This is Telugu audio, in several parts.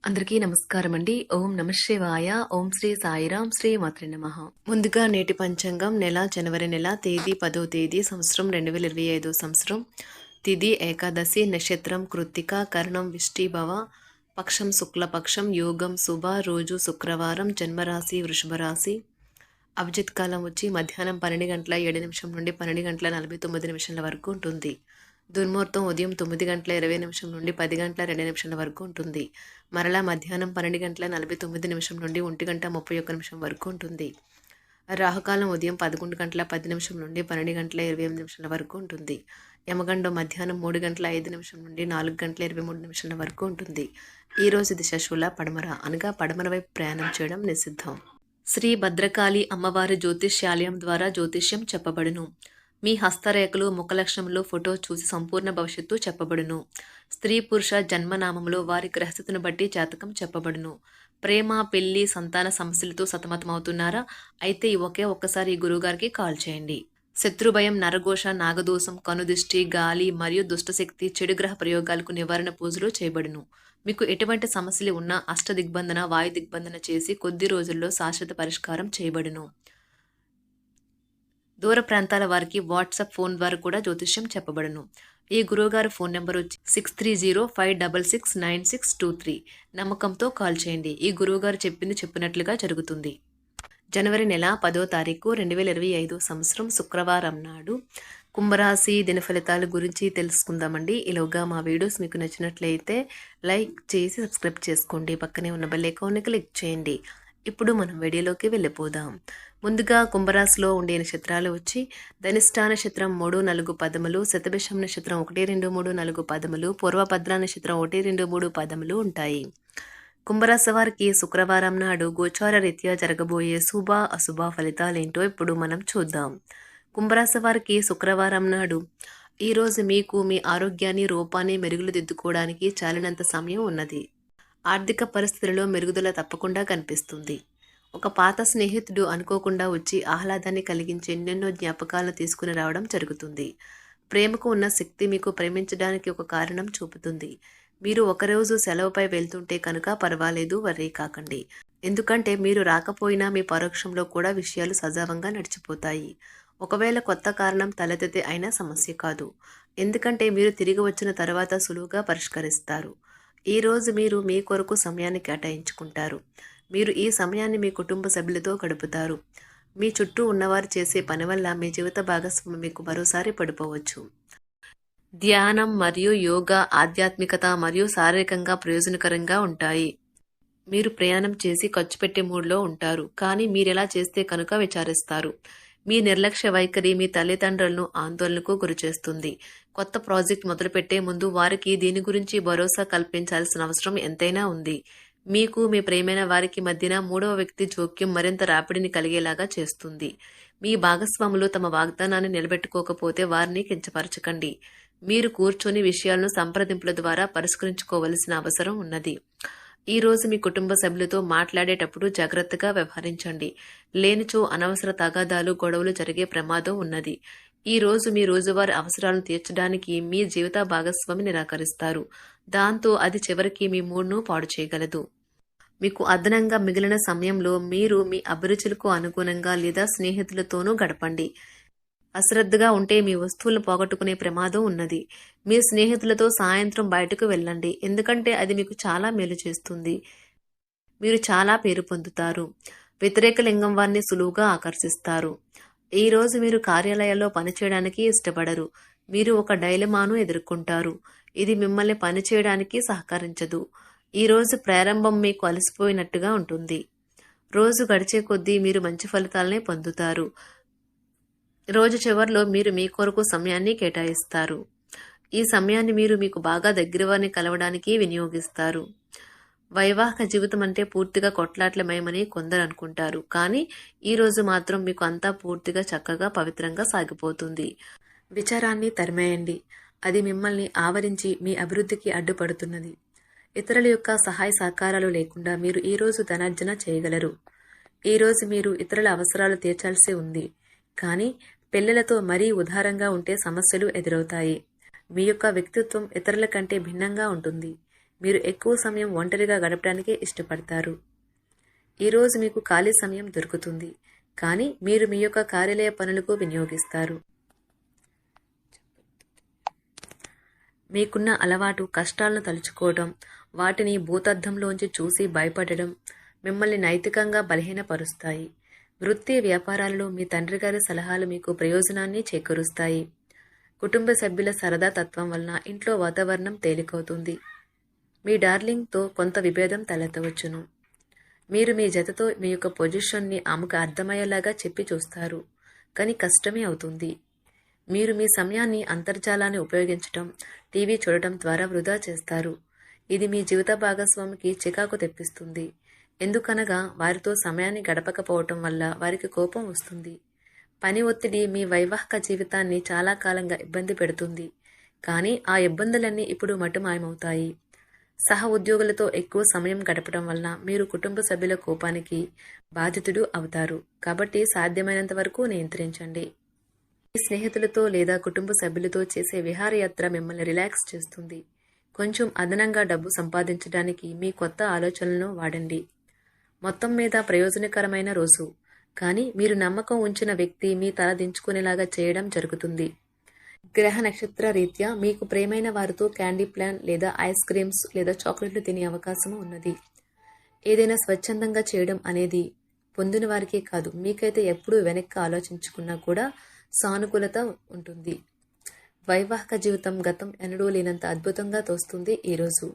అందరికీ నమస్కారం అండి. ఓం నమః శివాయ. ఓం శ్రీ సాయిరాం. శ్రీ మాత్రే నమః. ముందుగా నేటి పంచాంగం నెల జనవరి నెల తేదీ 10వ తేదీ సంవత్సరం 2025 సంవత్సరం. తిథి ఏకాదశి, నక్షత్రం కృత్తిక, కరణం విష్టిభవ, పక్షం శుక్లపక్షం, యోగం శుభ, రోజు శుక్రవారం, జన్మరాశి వృషభ రాశి. అభిజిత్ కాలం వచ్చి మధ్యాహ్నం 12 గంటల 7 నిమిషం నుండి 12 గంటల 49 నిమిషాల వరకు ఉంటుంది. దుర్ముహూర్తం ఉదయం 9 గంటల 20 నిమిషం నుండి 10 గంటల 2 నిమిషాల వరకు ఉంటుంది. మరలా మధ్యాహ్నం 12 గంటల 49 నిమిషం నుండి 1 గంట 31 నిమిషం వరకు ఉంటుంది. రాహుకాలం ఉదయం 11 గంటల 10 నిమిషం నుండి 12 గంటల 28 నిమిషాల వరకు ఉంటుంది. యమగండం మధ్యాహ్నం 3 గంటల 5 నిమిషం నుండి 4 గంటల 23 నిమిషాల వరకు ఉంటుంది. ఈ రోజు దిశ శూల పడమర, అనగా పడమర వైపు ప్రయాణం చేయడం నిషిద్ధం. శ్రీ భద్రకాళి అమ్మవారి జ్యోతిష్యాలయం ద్వారా జ్యోతిష్యం చెప్పబడును. మీ హస్తరేఖలు, ముఖలక్షణంలో ఫోటో చూసి సంపూర్ణ భవిష్యత్తు చెప్పబడును. స్త్రీ పురుష జన్మనామంలో వారి గ్రహస్థితిని బట్టి జాతకం చెప్పబడును. ప్రేమ, పెళ్లి, సంతాన సమస్యలతో సతమతమవుతున్నారా? అయితే ఒక్కసారి ఈ గురువుగారికి కాల్ చేయండి. శత్రుభయం, నరఘోష, నాగదోషం, కనుదిష్టి, గాలి మరియు దుష్టశక్తి, చెడు గ్రహ ప్రయోగాలకు నివారణ పూజలు చేయబడును. మీకు ఎటువంటి సమస్యలు ఉన్నా అష్టదిగ్బంధన, వాయు దిగ్బంధన చేసి కొద్ది రోజుల్లో శాశ్వత పరిష్కారం చేయబడును. దూర ప్రాంతాల వారికి వాట్సాప్ ఫోన్ ద్వారా కూడా జ్యోతిష్యం చెప్పబడును. ఈ గురువుగారు ఫోన్ నెంబర్ వచ్చి 6305669623. నమ్మకంతో కాల్ చేయండి. ఈ గురువుగారు చెప్పింది చెప్పినట్లుగా జరుగుతుంది. జనవరి నెల 10వ తారీఖు 2025 సంవత్సరం శుక్రవారం నాడు కుంభరాశి దినఫలితాల గురించి తెలుసుకుందామండి. ఈలోగా మా వీడియోస్ మీకు నచ్చినట్లయితే లైక్ చేసి సబ్స్క్రైబ్ చేసుకోండి. పక్కనే ఉన్న బెల్ ఐకాన్ని క్లిక్ చేయండి. ఇప్పుడు మనం వీడియోలోకి వెళ్ళిపోదాం. ముందుగా కుంభరాశిలో ఉండే నక్షత్రాలు వచ్చి ధనిష్ఠ నక్షత్రం 3, 4 పదములు, శతభిషం నక్షత్రం 1, 2, 3, 4 పదములు, పూర్వభద్ర నక్షత్రం 1, 2, 3 పదములు ఉంటాయి. కుంభరాశి వారికి శుక్రవారం నాడు గోచార రీత్యా జరగబోయే శుభ అశుభ ఫలితాలేంటో ఇప్పుడు మనం చూద్దాం. కుంభరాశి వారికి శుక్రవారం నాడు ఈరోజు మీకు మీ ఆరోగ్యాన్ని, రూపాన్ని మెరుగుదిద్దుకోవడానికి చాలినంత సమయం ఉన్నది. ఆర్థిక పరిస్థితులలో మెరుగుదల తప్పకుండా కనిపిస్తుంది. ఒక పాత స్నేహితుడు అనుకోకుండా వచ్చి ఆహ్లాదాన్ని కలిగించే ఎన్నెన్నో జ్ఞాపకాలను తీసుకుని రావడం జరుగుతుంది. ప్రేమకు ఉన్న శక్తి మీకు ప్రేమించడానికి ఒక కారణం చూపుతుంది. మీరు ఒకరోజు సెలవుపై వెళ్తుంటే కనుక పర్వాలేదు, వర్రీ కాకండి. ఎందుకంటే మీరు రాకపోయినా మీ పరోక్షంలో కూడా విషయాలు సజావంగా నడిచిపోతాయి. ఒకవేళ కొత్త కారణం తలెత్తితే అయినా సమస్య కాదు. ఎందుకంటే మీరు తిరిగి వచ్చిన తర్వాత సులువుగా పరిష్కరిస్తారు. ఈరోజు మీరు మీ కొరకు సమయాన్ని కేటాయించుకుంటారు. మీరు ఈ సమయాన్ని మీ కుటుంబ సభ్యులతో గడుపుతారు. మీ చుట్టూ ఉన్నవారు చేసే పని వల్ల మీ జీవిత భాగస్వామి మీకు మరోసారి పడిపోవచ్చు. ధ్యానం మరియు యోగా ఆధ్యాత్మికత మరియు శారీరకంగా ప్రయోజనకరంగా ఉంటాయి. మీరు ప్రయాణం చేసి ఖర్చు పెట్టే మూడ్లో ఉంటారు, కానీ మీరెలా చేస్తే కనుక విచారిస్తారు. మీ నిర్లక్ష్య వైఖరి మీ తల్లిదండ్రులను ఆందోళనకు గురిచేస్తుంది. కొత్త ప్రాజెక్ట్ మొదలుపెట్టే ముందు వారికి దీని గురించి భరోసా కల్పించాల్సిన అవసరం ఎంతైనా ఉంది. మీకు మీ ప్రేమైన వారికి మధ్యన మూడవ వ్యక్తి జోక్యం మరింత రాపిడిని కలిగేలాగా చేస్తుంది. మీ భాగస్వాములు తమ వాగ్దానాన్ని నిలబెట్టుకోకపోతే వారిని కించపరచకండి. మీరు కూర్చొని విషయాలను సంప్రదింపుల ద్వారా పరిష్కరించుకోవలసిన అవసరం ఉన్నది. ఈ రోజు మీ కుటుంబ సభ్యులతో మాట్లాడేటప్పుడు జాగ్రత్తగా వ్యవహరించండి. లేనిచో అనవసర తగాదాలు, గొడవలు జరిగే ప్రమాదం ఉన్నది. ఈ రోజు మీ రోజువారీ అవసరాలను తీర్చడానికి మీ జీవిత భాగస్వామి నిరాకరిస్తారు. దాంతో అది చివరికి మీ మూడ్ను పాడు చేయగలదు. మీకు అదనంగా మిగిలిన సమయంలో మీరు మీ అభిరుచులకు అనుగుణంగా లేదా స్నేహితులతోనూ గడపండి. అశ్రద్ధగా ఉంటే మీ వస్తువులను పోగొట్టుకునే ప్రమాదం ఉన్నది. మీ స్నేహితులతో సాయంత్రం బయటకు వెళ్ళండి, ఎందుకంటే అది మీకు చాలా మేలు చేస్తుంది. మీరు చాలా పేరు పొందుతారు. వ్యతిరేక లింగం వారిని సులువుగా ఆకర్షిస్తారు. ఈ రోజు మీరు కార్యాలయాల్లో పనిచేయడానికి ఇష్టపడరు. మీరు ఒక డైలమాను ఎదుర్కొంటారు. ఇది మిమ్మల్ని పనిచేయడానికి సహకరించదు. ఈ రోజు ప్రారంభం మీకు అలసిపోయినట్టుగా ఉంటుంది. రోజు గడిచే కొద్దీ మీరు మంచి ఫలితాలనే పొందుతారు. రోజు చివరిలో మీరు మీ కొరకు సమయాన్ని కేటాయిస్తారు. ఈ సమయాన్ని మీరు మీకు బాగా దగ్గర వారిని కలవడానికి వినియోగిస్తారు. వైవాహిక జీవితం అంటే పూర్తిగా కొట్లాట్లమయమని కొందరు అనుకుంటారు, కానీ ఈ రోజు మాత్రం మీకు అంతా పూర్తిగా చక్కగా పవిత్రంగా సాగిపోతుంది. విచారాన్ని తరిమేయండి. అది మిమ్మల్ని ఆవరించి మీ అభివృద్ధికి అడ్డుపడుతున్నది. ఇతరుల యొక్క సహాయ సహకారాలు లేకుండా మీరు ఈ రోజు ధనార్జన చేయగలరు. ఈ రోజు మీరు ఇతరుల అవసరాలు తీర్చాల్సి ఉంది, కానీ పిల్లలతో మరీ ఉదారంగా ఉంటే సమస్యలు ఎదురవుతాయి. మీ యొక్క వ్యక్తిత్వం ఇతరుల కంటే భిన్నంగా ఉంటుంది. మీరు ఎక్కువ సమయం ఒంటరిగా గడపడానికే ఇష్టపడతారు. ఈరోజు మీకు ఖాళీ సమయం దొరుకుతుంది, కానీ మీరు మీ యొక్క కార్యాలయ పనులకు వినియోగిస్తారు. మీకున్న అలవాటు కష్టాలను తలుచుకోవడం, వాటిని భూతద్దంలోంచి చూసి భయపడడం మిమ్మల్ని నైతికంగా బలహీనపరుస్తాయి. వృత్తి వ్యాపారాలలో మీ తండ్రి గారి సలహాలు మీకు ప్రయోజనాన్ని చేకూరుస్తాయి. కుటుంబ సభ్యుల సరదా తత్వం వలన ఇంట్లో వాతావరణం తేలికవుతుంది. మీ డార్లింగ్తో కొంత విభేదం తలెత్తవచ్చును. మీరు మీ జతతో మీ యొక్క పొజిషన్ని ఆమెకు అర్థమయ్యేలాగా చెప్పి చూస్తారు, కానీ కష్టమే అవుతుంది. మీరు మీ సమయాన్ని అంతర్జాలాన్ని ఉపయోగించటం, టీవీ చూడటం ద్వారా వృధా చేస్తారు. ఇది మీ జీవిత భాగస్వామికి చికాకు తెప్పిస్తుంది. ఎందుకనగా వారితో సమయాన్ని గడపకపోవటం వల్ల వారికి కోపం వస్తుంది. పని ఒత్తిడి మీ వైవాహిక జీవితాన్ని చాలా కాలంగా ఇబ్బంది పెడుతుంది, కానీ ఆ ఇబ్బందులన్నీ ఇప్పుడు మటుమాయమవుతాయి. సహ ఉద్యోగులతో ఎక్కువ సమయం గడపడం వలన మీరు కుటుంబ సభ్యుల కోపానికి బాధితుడు అవుతారు. కాబట్టి సాధ్యమైనంత వరకు నియంత్రించండి. మీ స్నేహితులతో లేదా కుటుంబ సభ్యులతో చేసే విహారయాత్ర మిమ్మల్ని రిలాక్స్ చేస్తుంది. కొంచెం అదనంగా డబ్బు సంపాదించడానికి మీ కొత్త ఆలోచనలను వాడండి. మొత్తం మీద ప్రయోజనకరమైన రోజు, కానీ మీరు నమ్మకం ఉంచిన వ్యక్తి మీ తల దించుకునేలాగా చేయడం జరుగుతుంది. గ్రహ నక్షత్ర రీత్యా మీకు ప్రేమైన వారితో క్యాండీ ప్లాన్ లేదా ఐస్ క్రీమ్స్ లేదా చాక్లెట్లు తినే అవకాశం ఉన్నది. ఏదైనా స్వచ్ఛందంగా చేయడం అనేది పొందిన వారికే కాదు, మీకైతే ఎప్పుడూ వెనక్కి ఆలోచించుకున్నా కూడా సానుకూలత ఉంటుంది. వైవాహిక జీవితం గతం ఎన్నడూ లేనంత అద్భుతంగా తోస్తుంది. ఈరోజు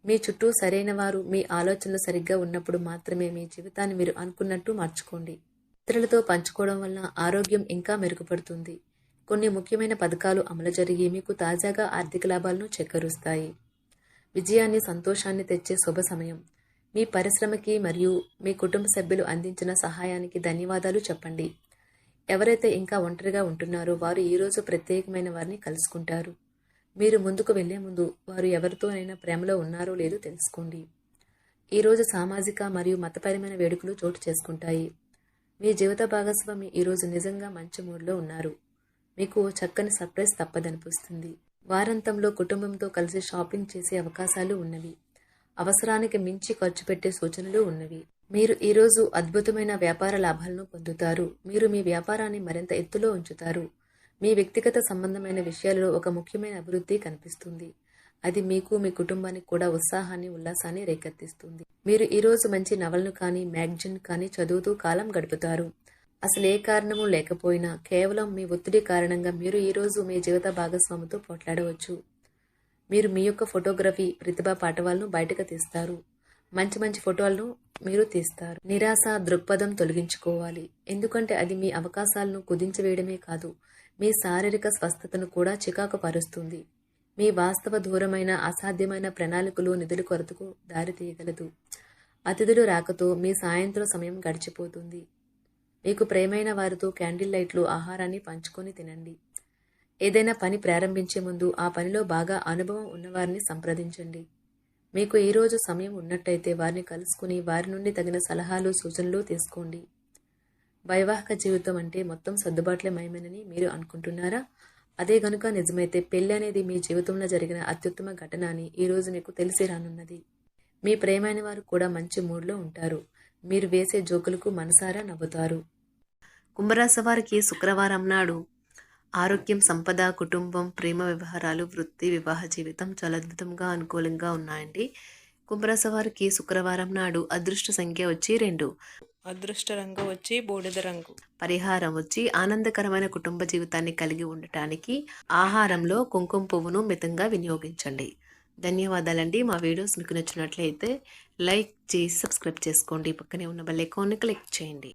మీ చుట్టూ సరైన వారు, మీ ఆలోచనలు సరిగ్గా ఉన్నప్పుడు మాత్రమే మీ జీవితాన్ని మీరు అనుకున్నట్టు మార్చుకోండి. ఇతరులతో పంచుకోవడం వల్ల ఆరోగ్యం ఇంకా మెరుగుపడుతుంది. కొన్ని ముఖ్యమైన పథకాలు అమలు జరిగి మీకు తాజాగా ఆర్థిక లాభాలను చేకూరుస్తాయి. విజయాన్ని, సంతోషాన్ని తెచ్చే శుభ సమయం. మీ పరిశ్రమకి మరియు మీ కుటుంబ సభ్యులు అందించిన సహాయానికి ధన్యవాదాలు చెప్పండి. ఎవరైతే ఇంకా ఒంటరిగా ఉంటున్నారో వారు ఈరోజు ప్రత్యేకమైన వారిని కలుసుకుంటారు. మీరు ముందుకు వెళ్లే ముందు వారు ఎవరితోనైనా ప్రేమలో ఉన్నారో లేదో తెలుసుకోండి. ఈరోజు సామాజిక మరియు మతపరమైన వేడుకలు చోటు చేసుకుంటాయి. మీ జీవిత భాగస్వామి ఈరోజు నిజంగా మంచి మూడ్లో ఉన్నారు. మీకు చక్కని సర్ప్రైజ్ తప్పదనిపిస్తుంది. వారాంతంలో కుటుంబంతో కలిసి షాపింగ్ చేసే అవకాశాలు ఉన్నవి. అవసరానికి మించి ఖర్చు పెట్టే సూచనలు ఉన్నవి. మీరు ఈరోజు అద్భుతమైన వ్యాపార లాభాలను పొందుతారు. మీరు మీ వ్యాపారాన్ని మరింత ఎత్తులో ఉంచుతారు. మీ వ్యక్తిగత సంబంధమైన విషయాలలో ఒక ముఖ్యమైన అభివృద్ధి కనిపిస్తుంది. అది మీకు, మీ కుటుంబానికి కూడా ఉత్సాహాన్ని, ఉల్లాసాన్ని రేకెత్తిస్తుంది. మీరు ఈరోజు మంచి నవలను కానీ, మ్యాగజైన్ కానీ చదువుతూ కాలం గడుపుతారు. అసలు ఏ కారణము లేకపోయినా కేవలం మీ ఒత్తిడి కారణంగా మీరు ఈరోజు మీ జీవిత భాగస్వామితో పోట్లాడవచ్చు. మీరు మీ యొక్క ఫోటోగ్రఫీ ప్రతిభా పాఠవాలను బయటకు తీస్తారు. మంచి మంచి ఫోటోలను మీరు తీస్తారు. నిరాశ దృక్పథం తొలగించుకోవాలి, ఎందుకంటే అది మీ అవకాశాలను కుదించివేయడమే కాదు, మీ శారీరక స్వస్థతను కూడా చికాకు పరుస్తుంది. మీ వాస్తవ దూరమైన అసాధ్యమైన ప్రణాళికలు నిధుల కొరతకు దారితీయగలదు. అతిథులు రాకతో మీ సాయంత్రం సమయం గడిచిపోతుంది. మీకు ప్రేమైన వారితో క్యాండిల్ లైట్లు, ఆహారాన్ని పంచుకొని తినండి. ఏదైనా పని ప్రారంభించే ముందు ఆ పనిలో బాగా అనుభవం ఉన్నవారిని సంప్రదించండి. మీకు ఈరోజు సమయం ఉన్నట్టయితే వారిని కలుసుకుని వారి నుండి తగిన సలహాలు, సూచనలు తీసుకోండి. వైవాహిక జీవితం అంటే మొత్తం సర్దుబాట్లే మయమేనని మీరు అనుకుంటున్నారా? అదే గనుక నిజమైతే పెళ్లి అనేది మీ జీవితంలో జరిగిన అత్యుత్తమ ఘటన అని ఈరోజు మీకు తెలిసి రానున్నది. మీ ప్రేమైన వారు కూడా మంచి మూడ్లో ఉంటారు. మీరు వేసే జోకులకు మనసారా నవ్వుతారు. కుంభరాశి వారికి శుక్రవారం నాడు ఆరోగ్యం, సంపద, కుటుంబం, ప్రేమ వ్యవహారాలు, వృత్తి, వివాహ జీవితం చాలా అద్భుతంగా అనుకూలంగా ఉన్నాయండి. కుంభరాశి వారికి శుక్రవారం నాడు అదృష్ట సంఖ్య వచ్చి 2, అదృష్ట రంగు వచ్చి బూడిద రంగు. పరిహారం వచ్చి ఆనందకరమైన కుటుంబ జీవితాన్ని కలిగి ఉండటానికి ఆహారంలో కుంకుమ పువ్వును మితంగా వినియోగించండి. ధన్యవాదాలండి. మా వీడియోస్ మీకు నచ్చినట్లయితే లైక్ చేసి సబ్స్క్రైబ్ చేసుకోండి. పక్కనే ఉన్న బెల్ ఐకాన్ని క్లిక్ చేయండి.